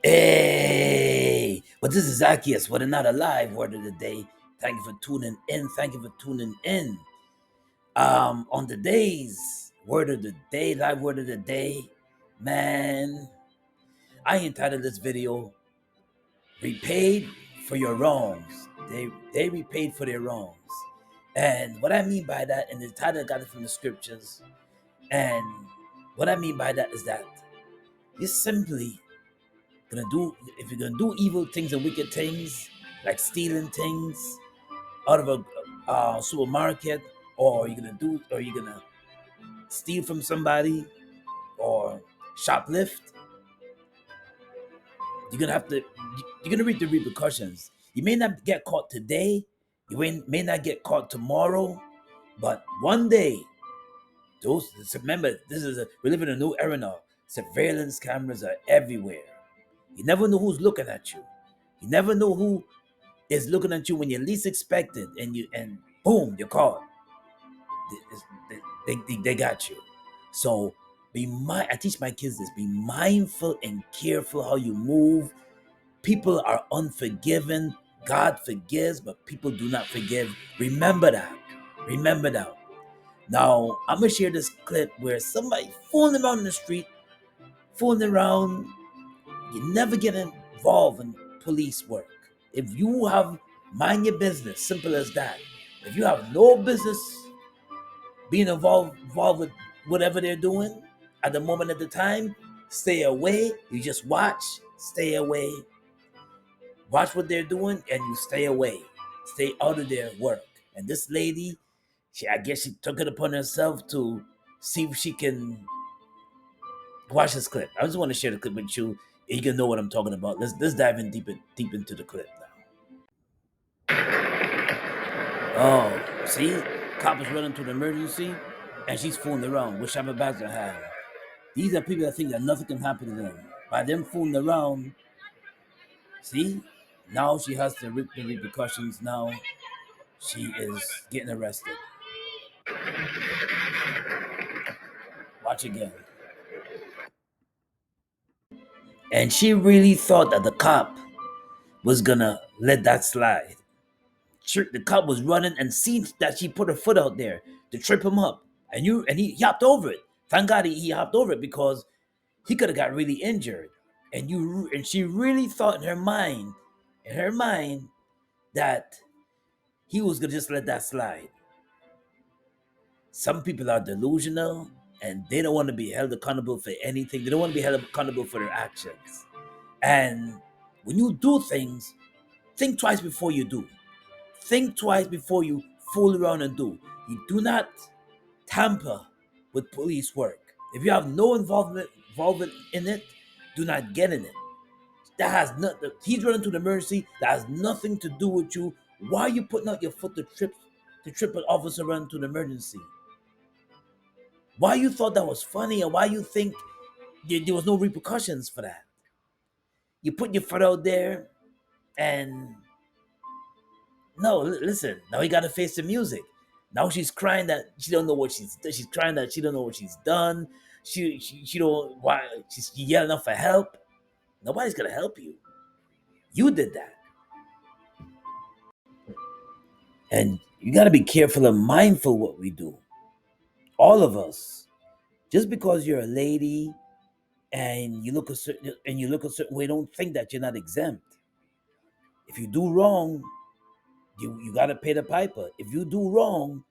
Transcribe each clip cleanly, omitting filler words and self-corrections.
Hey, but this is Zaccheus with another live word of the day. Thank you for tuning in. Thank you for tuning in. On today's word of the day, live word of the day, man, I entitled this video "Repaid for Your Wrongs." They repaid for their wrongs, and what I mean by that, and the title I got it from the scriptures, and what I mean by that is that you simply gonna do if you're gonna do evil things and wicked things like stealing things out of a supermarket, or you're gonna steal from somebody or shoplift, you're gonna reap the repercussions. You may not get caught today, may not get caught tomorrow, but one day remember, we live in a new era now. Surveillance cameras are everywhere. You never know who's looking at you. You never know who is looking at you when you least expect it, and boom, you're caught. They got you. So I teach my kids this: be mindful and careful how you move. People are unforgiving. God forgives, but people do not forgive. Remember that. Remember that. Now I'm gonna share this clip where somebody fooling around in the street, fooling around. You never get involved in police work. If you have mind your business, simple as that. If you have no business being involved with whatever they're doing at the moment at the time, stay away. You just watch, stay away. Watch what they're doing and you stay away. Stay out of their work. And this lady, I guess she took it upon herself to see if she can watch this clip. I just want to share the clip with you. You can know what I'm talking about. Let's dive in deep into the clip now. Oh, see? Cop is running to the emergency and she's fooling around. Which type of bags I have? These are people that think that nothing can happen to them. By them fooling around, see? Now she has to reap the repercussions. Now she is getting arrested. Watch again. And she really thought that the cop was gonna let that slide. The cop was running and seen that she put her foot out there to trip him up, and he hopped over it. Thank God he hopped over it, because he could have got really injured. And she really thought in her mind that he was gonna just let that slide. Some people are delusional and they don't want to be held accountable for anything. They don't want to be held accountable for their actions. And when you do things, think twice before you do. Think twice before you fool around and do. You do not tamper with police work. If you have no involvement in it, do not get in it. That has nothing. He's running to the emergency. That has nothing to do with you. Why are you putting out your foot to trip an officer running to the emergency? Why you thought that was funny, and why you think there was no repercussions for that? You put your foot out there, and no, listen. Now you got to face the music. Now she's crying that she don't know what she's crying that she don't know what she's done. She don't why she's yelling out for help. Nobody's gonna help you. You did that, and you got to be careful and mindful what we do. All of us. Just because you're a lady and you look a certain way, don't think that you're not exempt. If you do wrong, you gotta pay the piper. If you do wrong,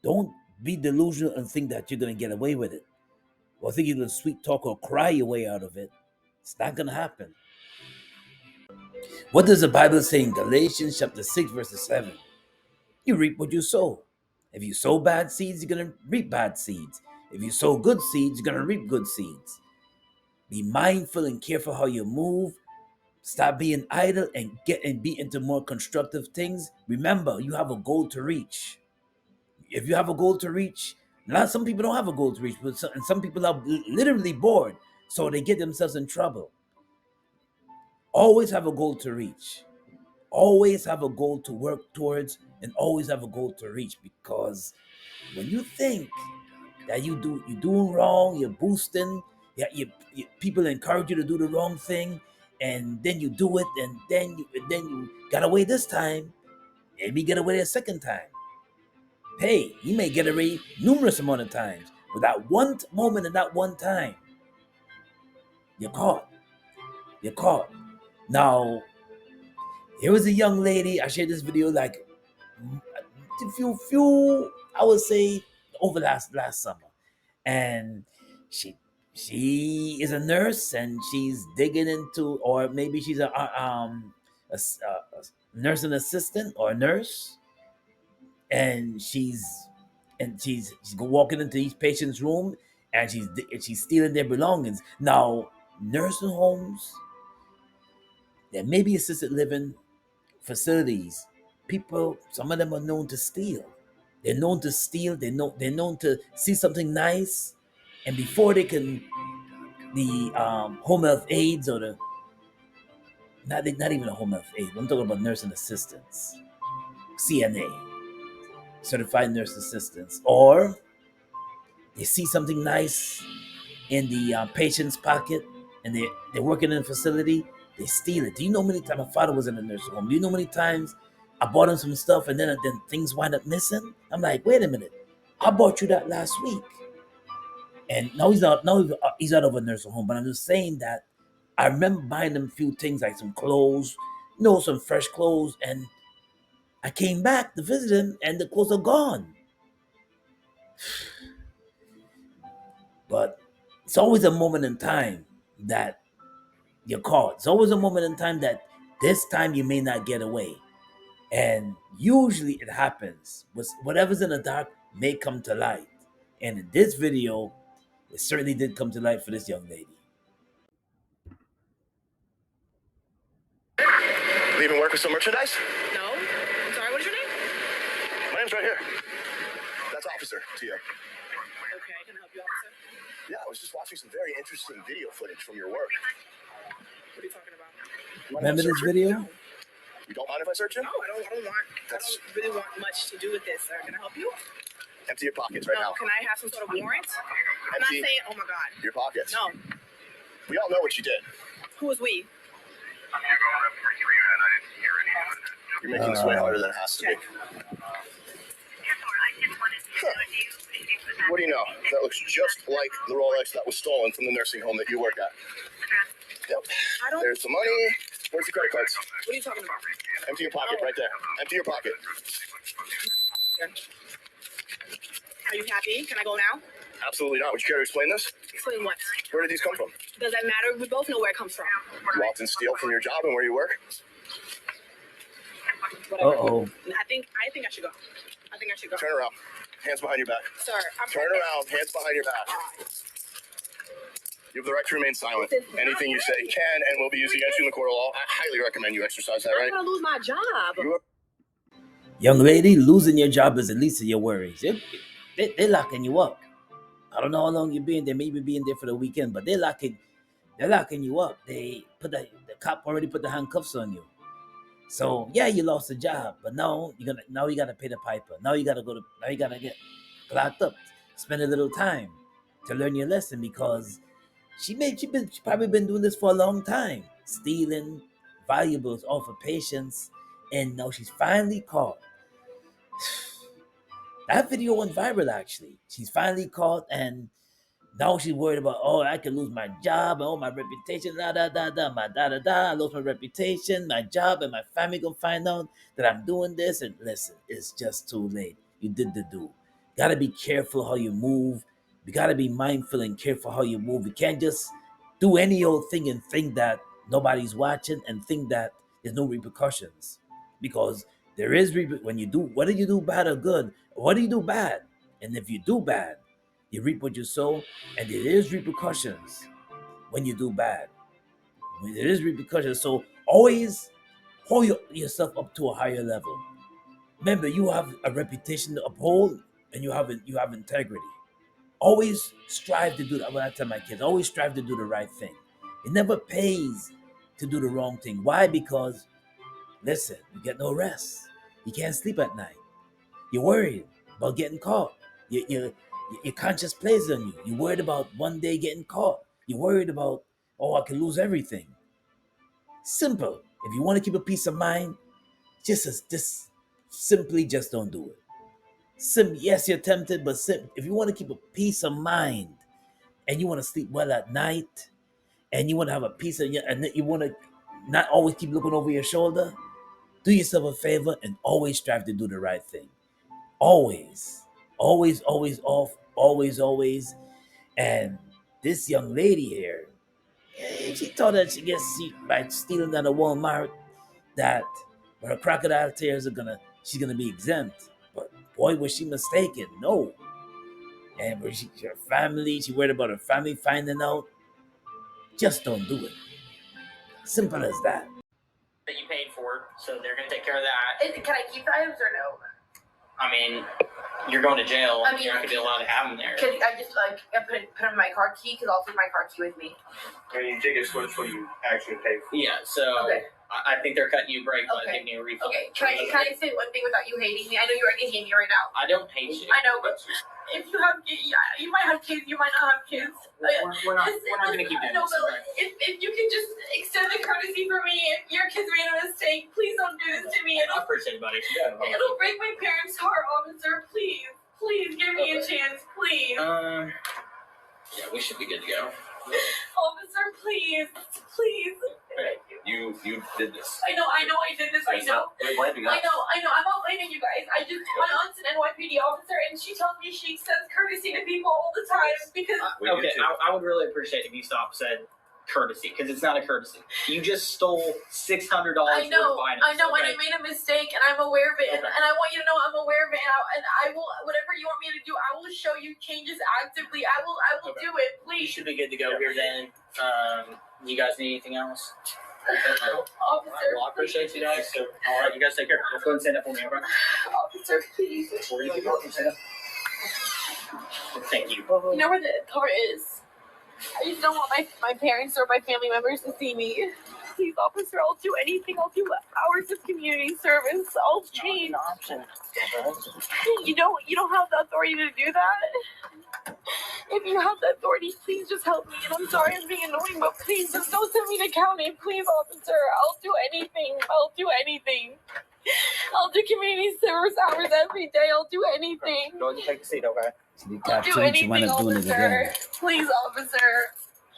don't be delusional and think that you're gonna get away with it, or think you're gonna sweet talk or cry your way out of it. It's not gonna happen. What does the Bible say in Galatians chapter 6, verse 7? You reap what you sow. If you sow bad seeds, you're gonna reap bad seeds. If you sow good seeds, you're gonna reap good seeds. Be mindful and careful how you move. Stop being idle and be into more constructive things. Remember, you have a goal to reach. If you have a goal to reach, now some people don't have a goal to reach, but some people are literally bored, so they get themselves in trouble. Always have a goal to reach. Always have a goal to work towards, and always have a goal to reach. Because when you think that you're doing wrong, you're boosting, Yeah, people encourage you to do the wrong thing, and then you do it, and then you got away this time. Maybe get away a second time. Hey, you may get away numerous amount of times, but that one moment and that one time, you're caught. You're caught. Now, here was a young lady. I shared this video like a few I would say over last summer, and she she is a nurse and she's digging into, or maybe she's a nursing assistant or a nurse, and she's walking into each patient's room, and she's stealing their belongings. Now, nursing homes, there may be assisted living facilities, people, some of them are known to steal. They're known to steal. They're known to see something nice, and before they can, the home health aides or the not even a home health aide. I'm talking about nursing assistants, CNA, certified nurse assistants, or they see something nice in the patient's pocket, and they're working in a facility. They steal it. Do you know how many times my father was in a nursing home? Do you know how many times I bought him some stuff and then things wind up missing? I'm like, wait a minute, I bought you that last week, and now he's out. Now he's out of a nursing home. But I'm just saying that I remember buying them a few things like some clothes, some fresh clothes, and I came back to visit him, and the clothes are gone. But it's always a moment in time that you're caught. It's always a moment in time that this time you may not get away. And usually it happens. Whatever's in the dark may come to light. And in this video, it certainly did come to light for this young lady. Leaving work with some merchandise? No. I'm sorry, what is your name? My name's right here. That's Officer to you. Okay, can I help you, officer? Yeah, I was just watching some very interesting video footage from your work. What are you talking about? Remember this video? You don't mind if I search you? No, I don't really want much to do with this, sir. Can I help you? Empty your pockets right No, now. can I have some sort of warrant? I'm not Empty saying, oh my God. your pockets. No. We all know what you did. Who is we? You're making this way harder than it has to be. Check. What do you know? That looks just like the Rolex that was stolen from the nursing home that you work at. Yep. I don't. There's the money. Where's the credit cards? What are you talking about? Empty your pocket right there. Empty your pocket. Here. Are you happy? Can I go now? Absolutely not. Would you care to explain this? Explain what? Where did these come from? Does that matter? We both know where it comes from. You often steal from your job and where you work? Whatever. Uh-oh. I think I should go. Turn around. Hands behind your back. Sir, I'm Turn around. Hands behind your back. You have the right to remain silent. Anything you say can and will be used against you in the court of law. I highly recommend you exercise that right. I'm gonna lose my job. Young lady, losing your job is the least of your worries. They're locking you up. I don't know how long you've been there. Maybe being there for the weekend, but they're locking you up. They put the cop already put the handcuffs on you. So yeah, you lost the job, but now you gotta pay the piper. Now you gotta get locked up. Spend a little time to learn your lesson, because she probably been doing this for a long time, stealing valuables off of patients, and now she's finally caught. That video went viral actually. She's finally caught, and now she's worried about, oh, I could lose my job, oh, my reputation, I lost my reputation, my job, and my family gonna find out that I'm doing this. And listen, it's just too late. You did the do. Gotta be careful how you move. You gotta be mindful and careful how you move. You can't just do any old thing and think that nobody's watching and think that there's no repercussions. Because there is when you do, whether you do bad or good, what do you do bad? And if you do bad, you reap what you sow, and there is repercussions when you do bad. There is repercussions. So always hold yourself up to a higher level. Remember, you have a reputation to uphold, and you have integrity. Always strive to do that. When I tell my kids, always strive to do the right thing. It never pays to do the wrong thing. Why? Because listen, you get no rest. You can't sleep at night. You're worried about getting caught. Your conscience plays on you. You're worried about one day getting caught. You're worried about, oh, I can lose everything. Simple. If you want to keep a peace of mind, just simply just don't do it. Yes, you're tempted, but if you want to keep a peace of mind and you want to sleep well at night and you want to have a peace of, and you want to not always keep looking over your shoulder, do yourself a favor and always strive to do the right thing. Always, always off, always. And this young lady here, she thought that she gets by stealing at a Walmart that her crocodile tears she's gonna be exempt. But boy, was she mistaken. No. And her family, she worried about her family finding out. Just don't do it. Simple as that. That you paid for, so they're gonna take care of that. Can I keep the items or no? I mean, you're going to jail. I mean, you're not gonna be allowed to have them there. Can I just put them in my car key? Because I'll take my car key with me. I mean, tickets was what you actually paid for. Yeah, so Okay. I think they're cutting you a break by Okay. giving you a refund. Okay, can I say one thing without you hating me? I know you already hate me right now. I don't hate you. I know, but if you have, you might have kids, you might not have kids. We're not gonna keep doing No, this. but if you can just extend the courtesy for me, if your kids made a mistake, please don't do this to me. I appreciate it, buddy. It'll break my parents' heart, officer. Please give me a chance, please. Yeah, we should be good to go. Officer, please. You did this. I know I did this, I know. I know, I'm not blaming you guys. My aunt's an NYPD officer and she tells me she extends courtesy to people all the time because We do Okay, too. I would really appreciate if you stopped said courtesy, because it's not a courtesy. You just stole $600 I know, worth of items. and okay? I made a mistake and I'm aware of it and I want you to know I'm aware of it and I will, whatever you want me to do, I will show you changes actively. I will Okay. do it, You please. should be good to go here then. You guys need anything else? Officer, Well, I appreciate you guys. So, all right, you guys take care. Let's go and stand up for me, okay? officer, please. Where do you go? Stand up. Thank you. You know where the car is? I just don't want my parents or my family members to see me. Please, officer, I'll do anything. I'll do hours of community service. I'll change. You don't have the authority to do that. If you have the authority, please just help me. And I'm sorry I'm being annoying, but please just don't send me to county. Please, officer, I'll do anything. I'll do community service hours every day. I'll do anything. Go ahead and take a seat, okay? So you I'll got do to anything, wind up doing it officer. again. Please, officer.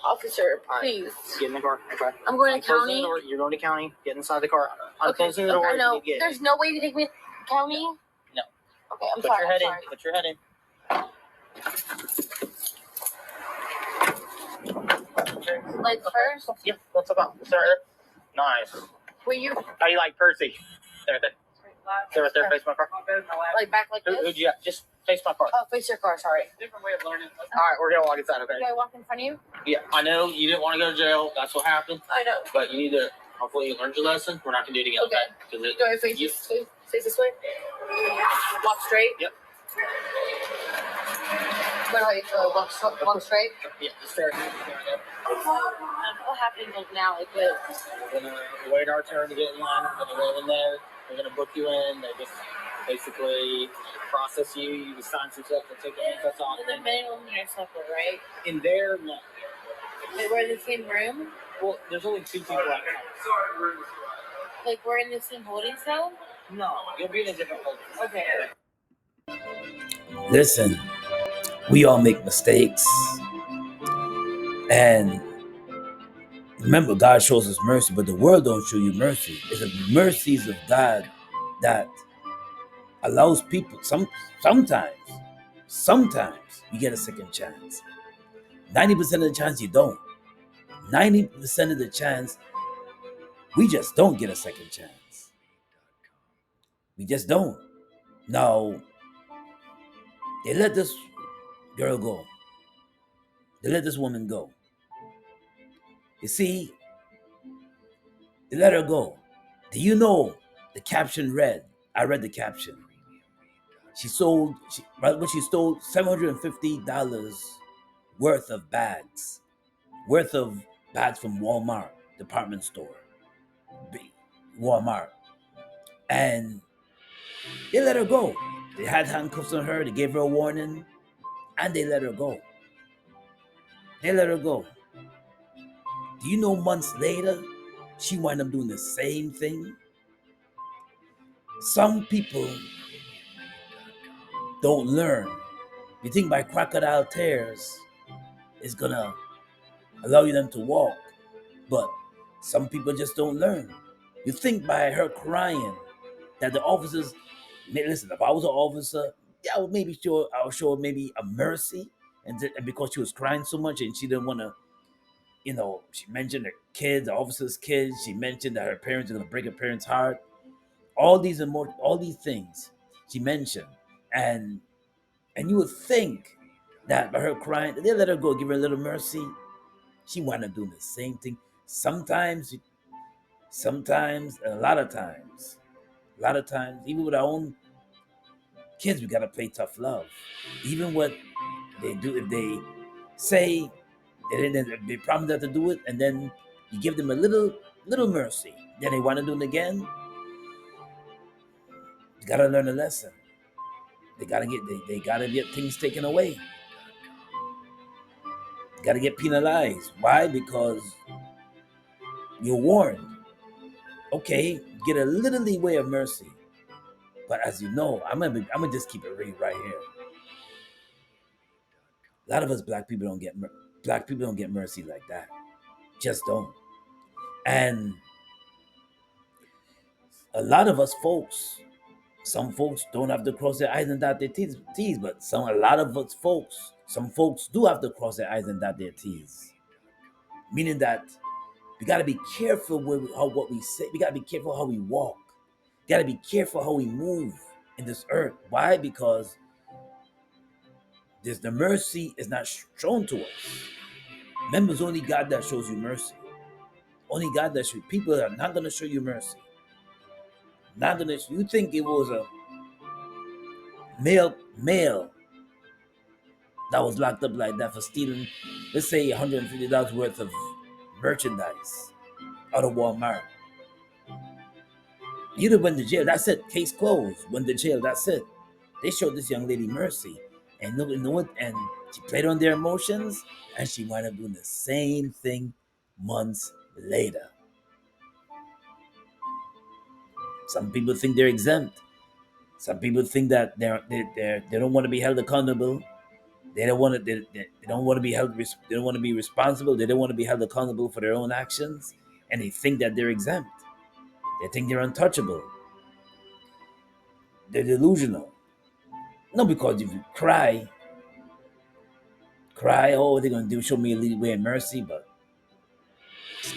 Officer, please. Get in the car, okay? I'm going to Closing county. the door. You're going to county. Get inside the car. I'm closing the door. I know. You get There's no way to take me to county? No. Okay, I'm Put sorry. your head I'm in. sorry. Put your head in. Like first? Yeah, that's about. Start there. Nice. Will you How do you like Percy? There, there. Stay right there. Face my car. like back like Who'd this? you got? Just face my car. Oh, face your car. Sorry. Different way of learning. All right, we're gonna walk inside, okay? Do I walk in front of you? Yeah, I know you didn't want to go to jail. That's what happened. I know. But you need to. Hopefully, you learned your lesson. We're not gonna do it again, okay? Because Do I face this way? Walk straight. Yep. What do I walk straight? Yeah, just stay right there. What happened like now? Like this? We're gonna wait our turn to get in line. We're gonna go in there. We're gonna book you in. They just basically process you. You just sign some stuff. They take the handcuffs off. And the men and women are separate, right? In there, no. Like we're in the same room? Well, there's only 2 people at the house. Like we're in the same holding cell? No, you'll be in a different holding. Okay. Listen, we all make mistakes. And remember, God shows us mercy, but the world don't show you mercy. It's the mercies of God that allows people, sometimes you get a second chance. 90% of the chance you don't. 90% of the chance, we just don't get a second chance. We just don't. Now, they let this girl go. They let this woman go. You see, they let her go. Do you know the caption read? I read the caption. She stole $750 worth of bags. Worth of bags from Walmart, department store. Walmart. And they let her go. They had handcuffs on her, they gave her a warning, and they let her go. They let her go. Do you know months later, she wound up doing the same thing? Some people don't learn. You think by crocodile tears is gonna allow you them to walk, but some people just don't learn. You think by her crying that the officers, listen, if I was an officer, yeah, I would maybe show, I would show her maybe a mercy, and because she was crying so much and she didn't want to, she mentioned her kids, the officer's kids. She mentioned that her parents are gonna break her parents' heart. All these things she mentioned, and you would think that by her crying, they let her go, give her a little mercy. She wound up doing the same thing. Sometimes, a lot of times, even with our own kids, we gotta play tough love. Even what they do, if they say they promise not to do it, and then you give them a little mercy, then they want to do it again. You gotta learn a lesson. They gotta get things taken away. Gotta get penalized. Why? Because you're warned. Okay, get a little leeway of mercy. But as you know, I'm gonna just keep it real right here. A lot of us black people don't get mercy like that. Just don't. And a lot of us folks, some folks don't have to cross their I's and dot their T's, but a lot of us folks, some folks do have to cross their I's and dot their T's. Meaning that we gotta be careful what we say. We gotta be careful how we walk. We gotta be careful how we move in this earth. Why? Because the mercy is not shown to us. Remember, it's only God that shows you mercy. Only God that shows. People are not gonna show you mercy. Not gonna. You think it was a male that was locked up like that for stealing, let's say, $150 worth of merchandise out of Walmart? You'd have went to jail. That's it. Case closed. Went to jail. That's it. They showed this young lady mercy, and and she played on their emotions, and she wound up doing the same thing months later. Some people think they're exempt. Some people think that they don't want to be held accountable. They don't want to. They don't want to be held. They don't want to be responsible. They don't want to be held accountable for their own actions, and they think that they're exempt. They think they're untouchable. They're delusional. No, because if you cry, oh, they're gonna do show me a little way of mercy, but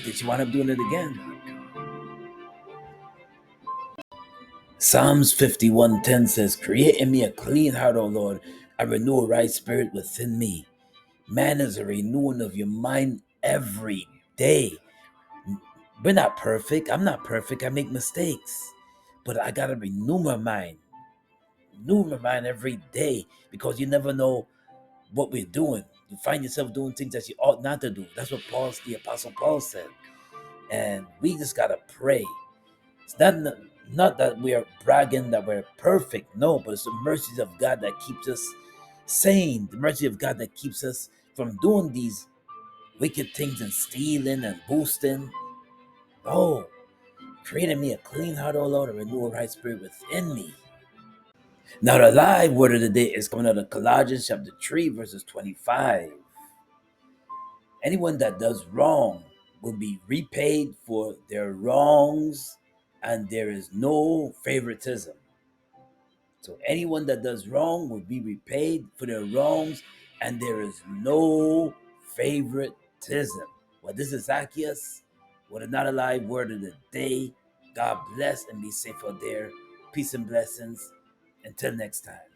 did you wind up doing it again? Psalms 51:10 says, "Create in me a clean heart, O Lord, and renew a right spirit within me." Man is a renewing of your mind every day. We're not perfect. I'm not perfect. I make mistakes. But I gotta renew my mind. Renew my mind every day, because you never know what we're doing. You find yourself doing things that you ought not to do. That's what the Apostle Paul said. And we just gotta pray. It's not that we are bragging that we're perfect. No, but it's the mercies of God that keeps us sane. The mercy of God that keeps us from doing these wicked things and stealing and boosting. Oh, create in me a clean heart, O Lord, and renew a right spirit within me. Now, the live word of the day is coming out of Colossians chapter 3, verses 25. Anyone that does wrong will be repaid for their wrongs, and there is no favoritism. So anyone that does wrong will be repaid for their wrongs, and there is no favoritism. Well, this is Zaccheus with another live word of the day. God bless and be safe out there. Peace and blessings. Until next time.